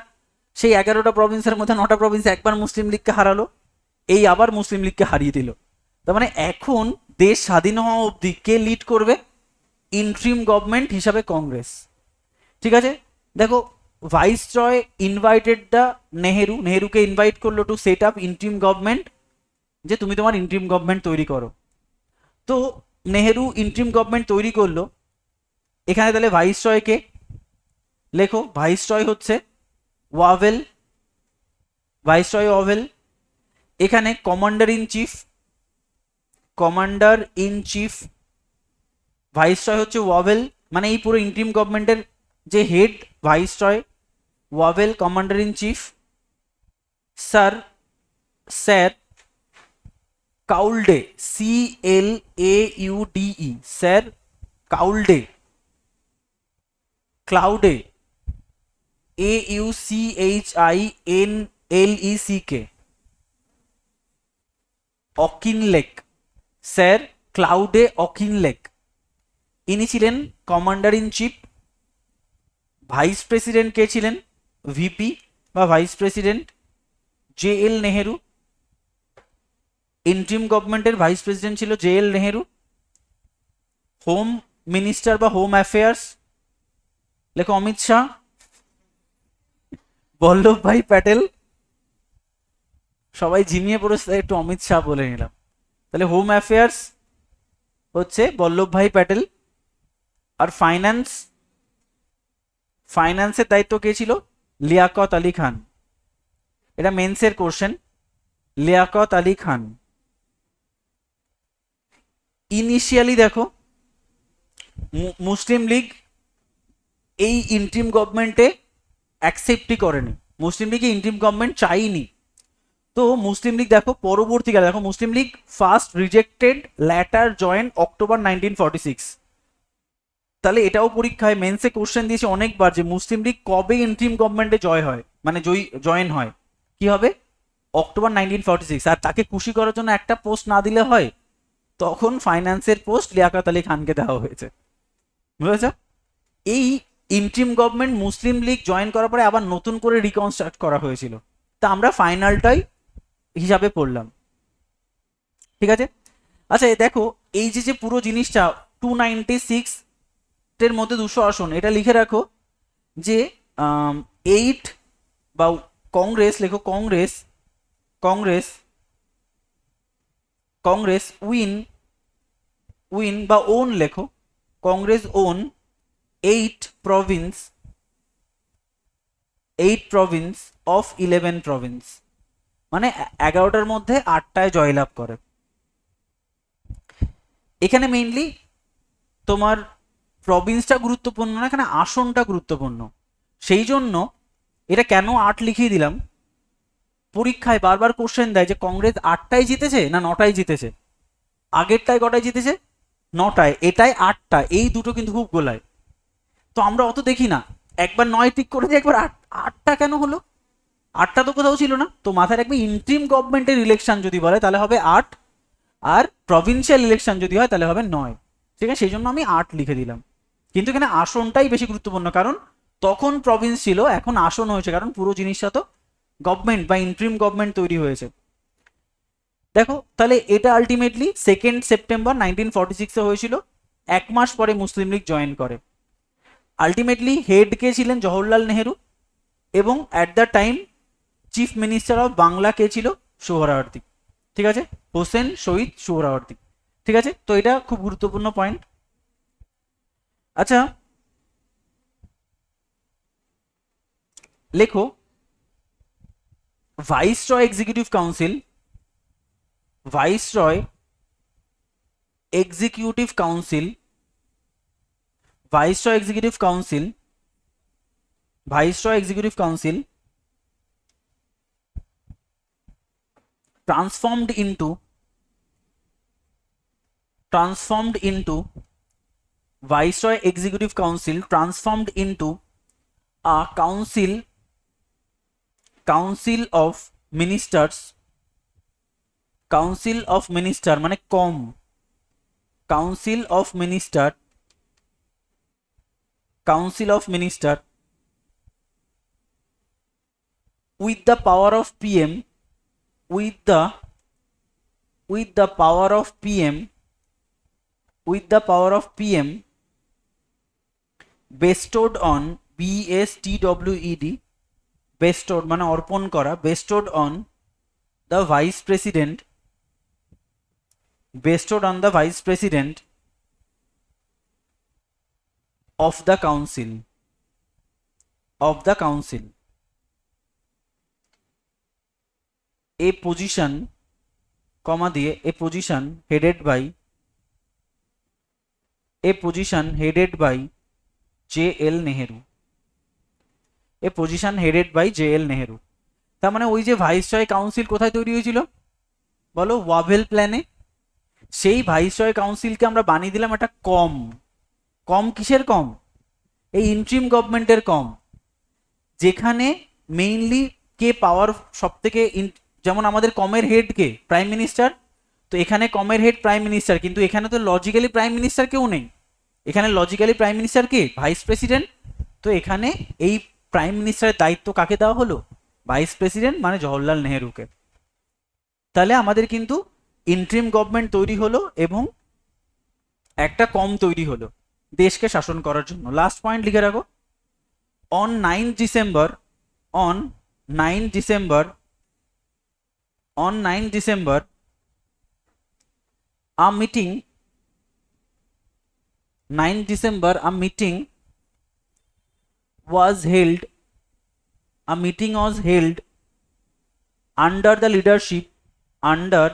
সেই 11টা প্রভিন্সের মধ্যে 9টা প্রভিন্স একবার মুসলিম লীগকে হারালো, এই আবার মুসলিম লীগকে হারিয়ে দিল। তার মানে এখন দেশ স্বাধীন হওয়া অবধি কে লিড করবে? ইন্ট্রিম গভর্নমেন্ট হিসাবে কংগ্রেস। ঠিক আছে। দেখো ভাইসরয় ইনভাইটেড দ্য নেহেরুকে ইনভাইট করলো to set up interim government, যে তুমি তোমার ইন্ট্রিম গভর্নমেন্ট তৈরি করো। তো নেহেরু ইন্ট্রিম গভর্নমেন্ট তৈরি করলো। এখানে তাহলে ভাইসরয়কে লেখো, ভাইসরয় হচ্ছে ওয়াভেল, এখানে কমান্ডার ইন চিফ ভাইসরয় হচ্ছে ওয়াভেল, মানে এই পুরো ইন্ট্রিম গভর্নমেন্টের যে head viceroy Wavell, commander in chief sir Claude, CLAUDE, sir Claude, AUCHINLECK, Auchinleck, sir Claude Auchinleck. ইনি ছিলেন commander in chief. Vice president কে ছিলেন? ভিপি বা vice president JL Nehru. Interim গভর্নমেন্টের ভাইস প্রেসিডেন্ট ছিল JL নেহেরু। হোম মিনিস্টার বা হোম অ্যাফেয়ার্স লেখো অমিত শাহ, বল্লভভাই প্যাটেল। সবাই ঝিমিয়ে পড়েছে, একটু অমিত শাহ বলে নিলাম। তাহলে হোম অ্যাফেয়ার্স হচ্ছে বল্লভভাই প্যাটেল। আর ফাইন্যান্সের দায়িত্ব কে ছিল? লিয়াকত আলী খান। এটা মেন্সের কোশ্চেন, লিয়াকত আলী খান। ইনিশিয়ালি দেখো মুসলিম লীগ এই ইন্ট্রিম গভর্নমেন্টে অ্যাকসেপ্টই করেনি, মুসলিম লীগ ইন্ট্রিম গভর্নমেন্ট চাইনি। তো মুসলিম লীগ দেখো পরবর্তীকালে দেখো Muslim League first rejected, later join October 1946। তাহলে এটাও পরীক্ষায় মেন্সে কোশ্চেন দিয়েছে অনেকবার যে মুসলিম লীগ কবে ইন্ট্রিম গভর্নমেন্টে জয়েন হয়, কি হবে? অক্টোবর 1946। আর তাকে খুশি করার জন্য একটা পোস্ট না দিলে হয়, তখন ফাইন্যান্সের পোস্ট লিয়াকত আলী খানকে দেওয়া হয়েছে। বুঝেছ? এই ইন্ট্রিম গভর্নমেন্ট মুসলিম লীগ জয়েন করার পরে আবার নতুন করে রিকনস্ট্রাক্ট করা হয়েছিল। তা আমরা ফাইনালটাই হিসাবে পড়লাম। ঠিক আছে। আচ্ছা দেখো এই যে পুরো জিনিসটা 296 এর মধ্যে 200 আসন, এটা লিখে রাখো যে 8 বা কংগ্রেস লেখো, কংগ্রেস উইন বা ওন লেখো, Congress won 8 province of 11 province, মানে 11টার মধ্যে 8টায় জয়লাভ করে। এখানে মেইনলি তোমার প্রভিন্সটা গুরুত্বপূর্ণ না, এখানে আসনটা গুরুত্বপূর্ণ। সেই জন্য এটা কেন 8 লিখিয়ে দিলাম, পরীক্ষায় বারবার কোশ্চেন দেয় যে কংগ্রেস 8টায় জিতেছে না 9টায় জিতেছে, আগেরটায় কটায় জিতেছে 9টায়, এটাই 8টা, এই দুটো কিন্তু খুব গোলায়। তো আমরা অত দেখি না, একবার 9 ঠিক করে দিই, একবার 8টা কেন হলো, 8টা তো কোথাও ছিল না। তো মাথায় রাখবে ইন্ট্রিম গভর্নমেন্টের ইলেকশন যদি বলে তাহলে হবে 8, আর প্রভিন্সিয়াল ইলেকশন যদি হয় তাহলে হবে 9। ঠিক আছে, সেই জন্য আমি 8 লিখে দিলাম। কিন্তু এখানে আসনটাই বেশি গুরুত্বপূর্ণ, কারণ তখন প্রভিন্স ছিল, এখন আসন হয়েছে, কারণ পুরো জিনিসটা তো গভর্নমেন্ট বা ইন্ট্রিম গভর্নমেন্ট তৈরি হয়েছে। দেখো তাহলে এটা আলটিমেটলি 2 সেপ্টেম্বর 1946-এ হয়েছিল, 1 মাস পরে মুসলিম লীগ জয়েন করে। আলটিমেটলি হেড কে ছিলেন জওহরলাল নেহেরু, এবং at the time chief minister of Bangla কে ছিল, সোহরাওয়ার্দী। ঠিক আছে, হোসেন শহীদ সোহরাওয়ার্দী। ঠিক আছে, তো এটা খুব গুরুত্বপূর্ণ পয়েন্ট। আচ্ছা লেখো, viceroy executive council, viceroy executive council, viceroy executive council, viceroy executive council transformed into Viceroy Executive Council transformed into a council of ministers, council of minister মানে কম, council of minister, council of minister with the power of PM, with the power of PM, with the power of PM bestowed on BSTWED, bestowed মানে অর্পণ করা, bestowed on the vice president, bestowed on the vice president of the council, of the council, a position comma দিয়ে a position headed by, a position headed by JL Nehru, a position headed by JL Nehru। তার মানে ওই যে ভাইসরয় কাউন্সিল কোথায় তৈরি হয়েছিল বলো, ওয়াভেল প্ল্যানে। সেই ভাইসরয় কাউন্সিলকে আমরা বানিয়ে দিলাম একটা কম, কম কিসের কম, এই ইন্ট্রিম গভর্নমেন্টের কম, যেখানে মেইনলি কে পাওয়ার সব থেকে, যেমন আমাদের কমের হেড কে, প্রাইম মিনিস্টার। তো এখানে কমের হেড প্রাইম মিনিস্টার, কিন্তু এখানে তো লজিক্যালি প্রাইম মিনিস্টার কেউ নেই, এখানে লজিক্যালি প্রাইম মিনিস্টার কে, ভাইস প্রেসিডেন্ট। তো এখানে এই প্রাইম মিনিস্টারের দায়িত্ব কাকে দেওয়া হলো, ভাইস প্রেসিডেন্ট মানে জওহরলাল নেহেরুকে। তাহলে আমাদের কিন্তু ইন্ট্রিম গভর্নমেন্ট তৈরি হলো এবং একটা কম তৈরি হলো দেশকে শাসন করার জন্য। লাস্ট পয়েন্ট লিখে রাখো, on 9 December, on 9 December, on 9 December a meeting, 9 December a meeting was held, a meeting was held under the leadership, under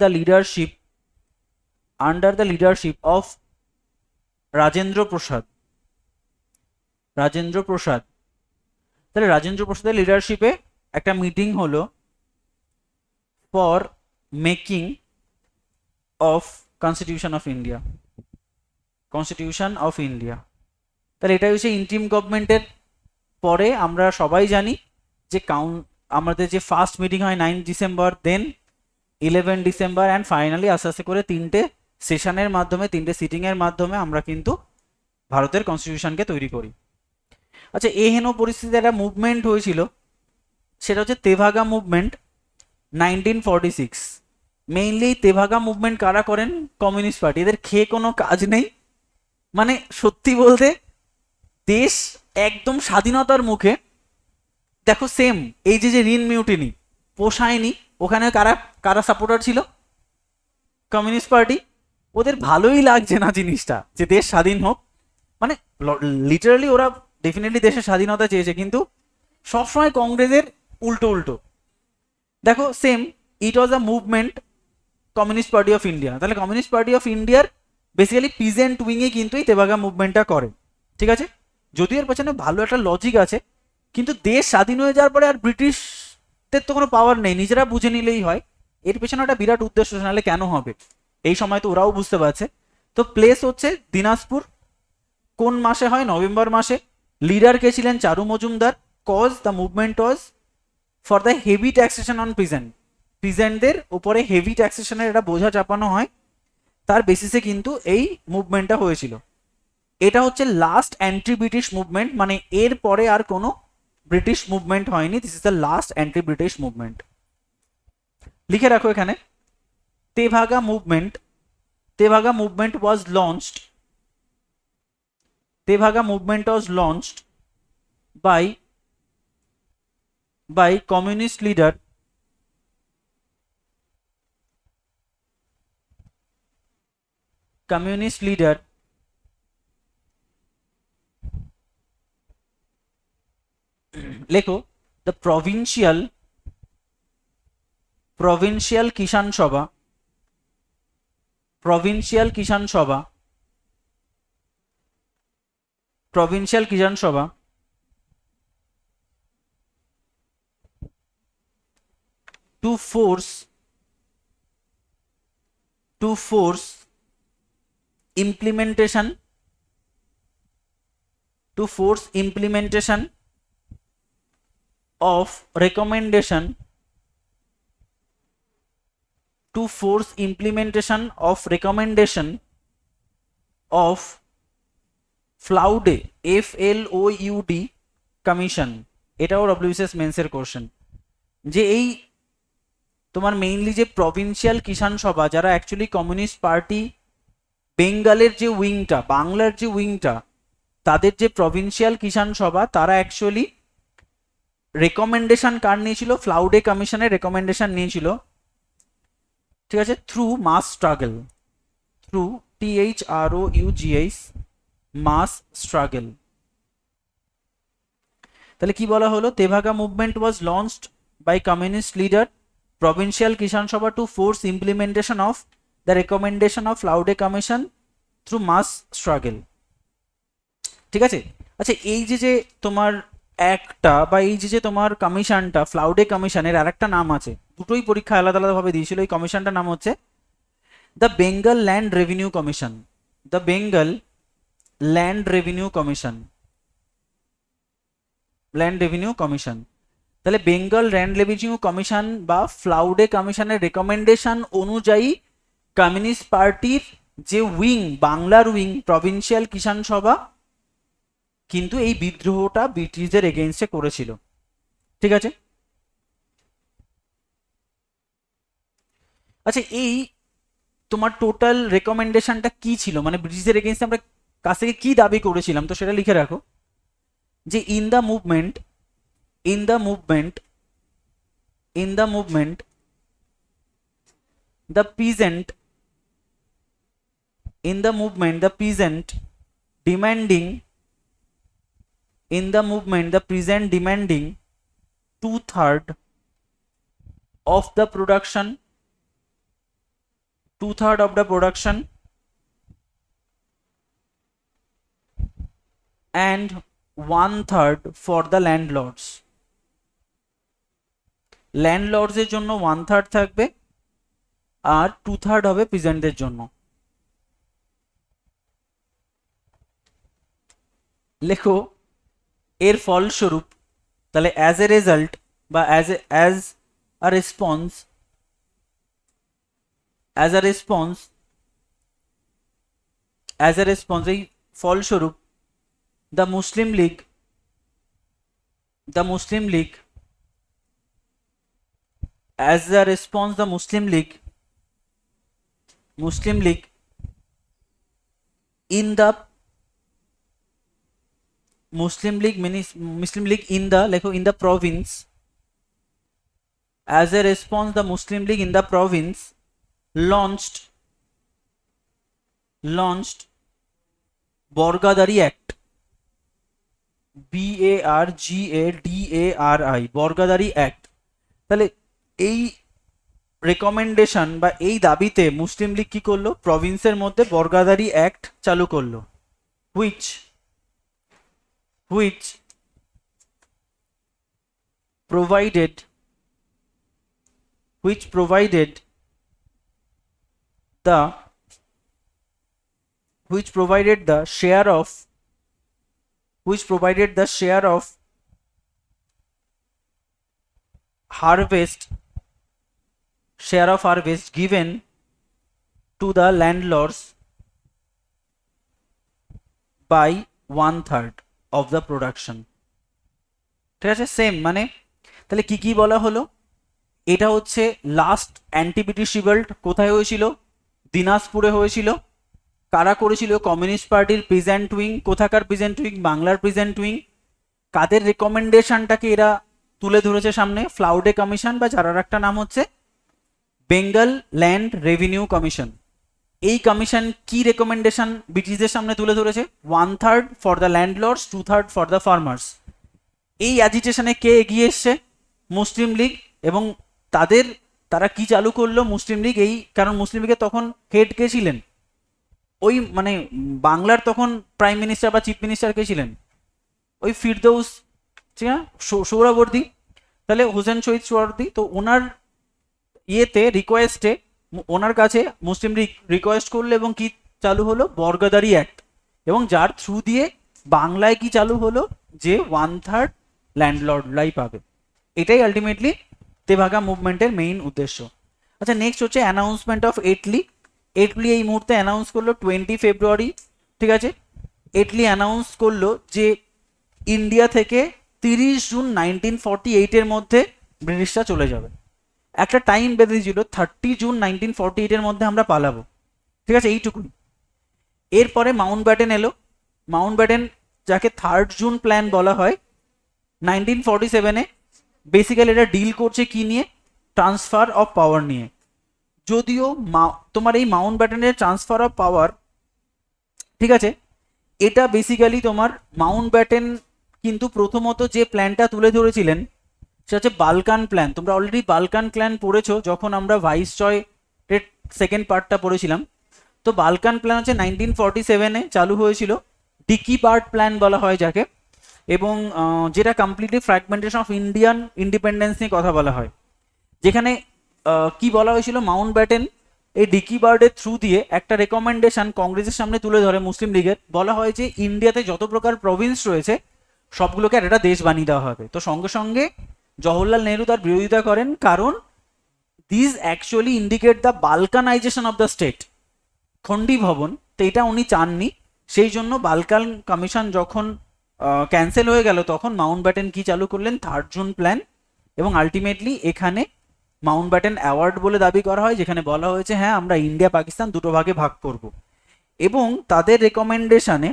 the leadership, under the leadership of Rajendra Prasad, Rajendra Prasad. তাহলে রাজেন্দ্র প্রসাদের লিডারশিপে একটা মিটিং হলো for making of constitution of India, constitution of India. তাহলে এটা হচ্ছে ইন্ট্রিম গভর্নমেন্টের পরে আমরা সবাই জানি যে আমাদের যে ফার্স্ট মিটিং হয় 9 December, then 11 December, and finally আস্তে আস্তে করে 3টে সেশনের মাধ্যমে, 3টে সিটিংয়ের মাধ্যমে আমরা কিন্তু ভারতের কনস্টিটিউশনকে তৈরি করি। আচ্ছা, এহেন পরিস্থিতিতে একটা মুভমেন্ট হয়েছিল, সেটা হচ্ছে Tebhaga movement 1946। Mainly Tebhaga movement কারা করেন, কমিউনিস্ট পার্টি। এদের খেয়ে কোনো কাজ নেই, মানে সত্যি বলতে দেশ একদম স্বাধীনতার মুখে। দেখো সেম এই যে রিন মিউটিনি পোষায়নি, ওখানে কারা কারা সাপোর্টার ছিল, কমিউনিস্ট পার্টি। ওদের ভালোই লাগছে না জিনিসটা যে দেশ স্বাধীন হোক, মানে লিটারালি ওরা ডেফিনেটলি দেশের স্বাধীনতা চেয়েছে, কিন্তু সবসময় কংগ্রেসের উল্টো উল্টো। দেখো same it was a movement communist party of India. তাহলে কমিউনিস্ট পার্টি অফ ইন্ডিয়ার বেসিক্যালি পিজেন্ট উইংয়ে কিন্তু এই তেভাগা মুভমেন্টটা করে। ঠিক আছে, যদিও এর পেছনে ভালো একটা লজিক আছে, কিন্তু দেশ স্বাধীন হয়ে যাওয়ার পরে আর ব্রিটিশদের তো কোনো পাওয়ার নেই, নিজেরা বুঝে নিলেই হয়। এর পেছনে একটা বিরাট উদ্দেশ্য, নাহলে কেন হবে? এই সময় তো ওরাও বুঝতে পারছে। তো প্লেস হচ্ছে দিনাজপুর। কোন মাসে হয়? নভেম্বর মাসে। লিডার কে ছিলেন? Charu Majumdar. Cause the movement was for the heavy taxation on peasant. পিজেন্টদের উপরে হেভি ট্যাক্সেশনের একটা বোঝা চাপানো হয়, তার বেসিসে কিন্তু এই মুভমেন্টটা হয়েছিল। এটা হচ্ছে লাস্ট অ্যান্টি ব্রিটিশ মুভমেন্ট, মানে এর পরে আর কোনো ব্রিটিশ মুভমেন্ট হয়নি। This is the last anti British movement. লিখে রাখো এখানে, Tebhaga movement, Tebhaga movement was launched, Tebhaga movement was launched by communist leader লেখো the provincial কিষাণ সভা, provincial কিষাণ সভা, provincial কিষাণ সভা to force implementation of recommendation of ফ্লাউডে FLOUD commission. এটাও ডব্লিউবিসিএস মেন্সের কোশ্চেন, যে এই তোমার মেইনলি যে প্রভিন্সিয়াল কিষাণ সভা, যারা অ্যাকচুয়ালি কমিউনিস্ট পার্টি বেঙ্গলের যে উইংটা, বাংলার যে উইংটা, তাদের যে প্রভিন্সিয়াল কিষাণ সভা, তারা অ্যাকচুয়ালি রেকমেন্ডেশন কার নিয়েছিল? ফ্লাউডে কমিশনের রেকমেন্ডেশন নিয়েছিল। ঠিক আছে, through mass struggle, through THROUGH mass struggle. তাহলে কি বলা হলো? Tebhaga movement was launched by communist leader provincial Kisan Sabha to force implementation of the recommendation of Floud commission through mass struggle. ঠিক আছে, আচ্ছা এই যে তোমার একটা বা এই যে তোমার কমিশনটা, ফ্লাউডে কমিশনের আর একটা নাম আছে, দুটোই পরীক্ষা আলাদা আলাদাভাবে দিয়েছিল। এই কমিশনটার নাম হচ্ছে the Bengal land revenue commission, the Bengal land revenue commission, land revenue commission. তাহলে বেঙ্গল ল্যান্ড রেভিনিউ কমিশন বা ফ্লাউডে কমিশনের রেকমেন্ডেশন অনুযায়ী কমিউনিস্ট পার্টির যে উইং, বাংলার উইং প্রভিন্সিয়াল কিষাণ সভা, কিন্তু এই বিদ্রোহটা ব্রিটিশদের এগেইনস্টে করেছিল। ঠিক আছে, আচ্ছা এই তোমার টোটাল রেকমেন্ডেশনটা কি ছিল, মানে ব্রিটিশদের এগেইনস্টে আমরা কাছ থেকে কি দাবি করেছিলাম, তো সেটা লিখে রাখো, যে in the movement the peasant demanding 2/3 of the production, and 1/3 for the landlords। Landlords এর জন্য 1/3 থাকবে, আর 2/3 হবে পিজেন্টদের জন্য। লেখো এর ফলস্বরূপ, তাহলে অ্যাজ এ রেজাল্ট বা অ্যাজ আ রেসপন্স, এই ফলস্বরূপ the Muslim League as a response the Muslim League in the লেখো in the province, as a response the Muslim League in the province launched Borgadari Act, BARGADARI, Bargadari act. তাহলে এই রেকমেন্ডেশন বা এই দাবিতে মুসলিম লীগ কি করলো, প্রভিন্সের মধ্যে বর্গাদারি অ্যাক্ট চালু করলো, which which provided which provided the which provided the share of which provided the share of harvest given to the landlords by 1/3 of the production. ঠিক আছে, সেম মানে তাহলে কি কি বলা হলো, এটা হচ্ছে লাস্ট অ্যান্টি ব্রিটিশ রিভল্ট কোথায় হয়েছিল, দিনাজপুরে হয়েছিল। কারা করেছিল, কমিউনিস্ট পার্টির প্রেজেন্ট উইং। কোথাকার প্রেজেন্ট উইং, বাংলার প্রেজেন্ট উইং। কাদের রেকমেন্ডেশনটাকে এরা তুলে ধরেছে সামনে, ফ্লাউডে কমিশন বা যার একটা নাম হচ্ছে বেঙ্গল ল্যান্ড রেভিনিউ কমিশন। এই কমিশন কি রেকমেন্ডেশন ব্রিটিশদের সামনে তুলে ধরেছে, 1/3 for the landlords, 2/3 for the farmers. এই অ্যাজিটেশনে কে এগিয়ে এসছে, মুসলিম লীগ। এবং তারা কি চালু করলো মুসলিম লীগ, এই কারণ মুসলিম লীগের তখন হেড কে ছিলেন, ওই মানে বাংলার তখন প্রাইম মিনিস্টার বা চিফ মিনিস্টার কে ছিলেন, ওই ফিরদৌস, ঠিক না, সোহরাওয়ার্দী। তাহলে হোসেন শহীদ সোহরাওয়ার্দী, তো ওনার ইয়েতে রিকোয়েস্টে ওনার কাছে মুসলিম লীগ রিকোয়েস্ট করলো এবং কি চালু হলো, বর্গাদারি অ্যাক্ট। এবং যার থ্রু দিয়ে বাংলায় কি চালু হলো, যে 1/3 ল্যান্ডলর্ডরাই পাবে। এটাই আলটিমেটলি তেভাগা মুভমেন্টের মেইন উদ্দেশ্য। আচ্ছা, নেক্সট হচ্ছে অ্যানাউন্সমেন্ট অফ এটলি। এটলি এই মুহূর্তে অ্যানাউন্স করলো 20 ফেব্রুয়ারি, ঠিক আছে। এটলি অ্যানাউন্স করলো যে ইন্ডিয়া থেকে 30 জুন 1948-এর মধ্যে ব্রিটিশরা চলে যাবে। একটা টাইম বেঁধেছিল 30 জুন 1948-এর মধ্যে আমরা পালাবো, ঠিক আছে, এইটুকুই। এরপরে মাউন্ট ব্যাটেন এলো। মাউন্ট ব্যাটেন, যাকে 3 জুন প্ল্যান বলা হয়, 1947-এ বেসিক্যালি এটা ডিল করছে কি নিয়ে, ট্রান্সফার অফ পাওয়ার নিয়ে। যদিও তোমার এই মাউন্ট ব্যাটেনের ট্রান্সফার অফ পাওয়ার, ঠিক আছে, এটা বেসিক্যালি তোমার মাউন্ট ব্যাটেন কিন্তু প্রথমত যে প্ল্যানটা তুলে ধরেছিলেন সেটা হচ্ছে বালকান প্ল্যান। তোমরা অলরেডি বালকান প্ল্যান পড়েছো যখন আমরা ভাইসরয় এর সেকেন্ড পার্টটা পড়েছিলাম। তো বালকান প্ল্যান হচ্ছে 1947-এ চালু হয়েছিল, ডিকি বার্ড প্ল্যান বলা হয় যাকে, এবং যেটা completely fragmentation of Indian independence নিয়ে কথা বলা হয়। যেখানে কি বলা হয়েছিল, মাউন্ট ব্যাটেন এই ডিকি বার্ডের থ্রু দিয়ে একটা রেকমেন্ডেশন কংগ্রেসের সামনে তুলে ধরে মুসলিম লীগের। বলা হয় যে ইন্ডিয়াতে যত প্রকার প্রভিন্স রয়েছে সবগুলোকে একটা দেশ বানিয়ে দেওয়া হবে। তো সঙ্গে সঙ্গে জওহরলাল নেহরু তার বিরোধিতা করেন, কারণ this actually indicate the balkanisation of the state, খন্ডি ভবন। তো এটা উনি চাননি, সেই জন্য বালকান কমিশন যখন ক্যান্সেল হয়ে গেল তখন মাউন্ট ব্যাটেন কি চালু করলেন, 3 জুন প্ল্যান। এবং আলটিমেটলি এখানে মাউন্ট ব্যাটেন অ্যাওয়ার্ড বলে দাবি করা হয়, যেখানে বলা হয়েছে হ্যাঁ আমরা ইন্ডিয়া পাকিস্তান দুটো ভাগে ভাগ করব। এবং তাদের রেকমেন্ডেশনে,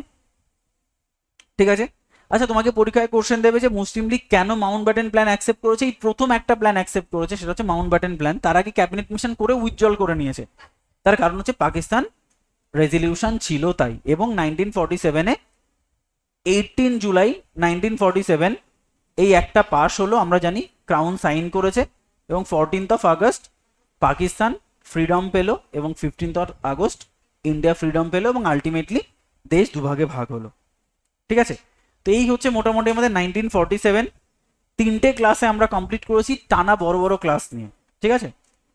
ঠিক আছে। আচ্ছা, তোমাকে পরীক্ষায় কোশ্চেন দেবে যে মুসলিম লীগ কেন মাউন্ট ব্যাটেন প্ল্যান অ্যাকসেপ্ট করেছে। এই প্রথম একটা প্ল্যান অ্যাকসেপ্ট করেছে, সেটা হচ্ছে মাউন্ট ব্যাটেন প্ল্যান। তার আগে ক্যাবিনেট মিশন করে উইথড্রল করে নিয়েছে। তার কারণ হচ্ছে পাকিস্তান রেজলিউশন ছিল তাই। এবং 1947-এ 18 জুলাই 1947 এই একটা পাস হলো, আমরা জানি ক্রাউন সাইন করেছে। এবং 14 আগস্ট পাকিস্তান ফ্রিডম পেল এবং 15 আগস্ট ইন্ডিয়া ফ্রিডম পেল এবং আলটিমেটলি দেশ দুভাগে ভাগ হলো, ঠিক আছে। তো এই হচ্ছে মোটামুটি আমাদের 1947 3টে ক্লাসে আমরা কমপ্লিট করেছি, টানা বড় বড় ক্লাস নিয়ে, ঠিক আছে।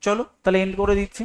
চলো তাহলে এন্ড করে দিচ্ছি।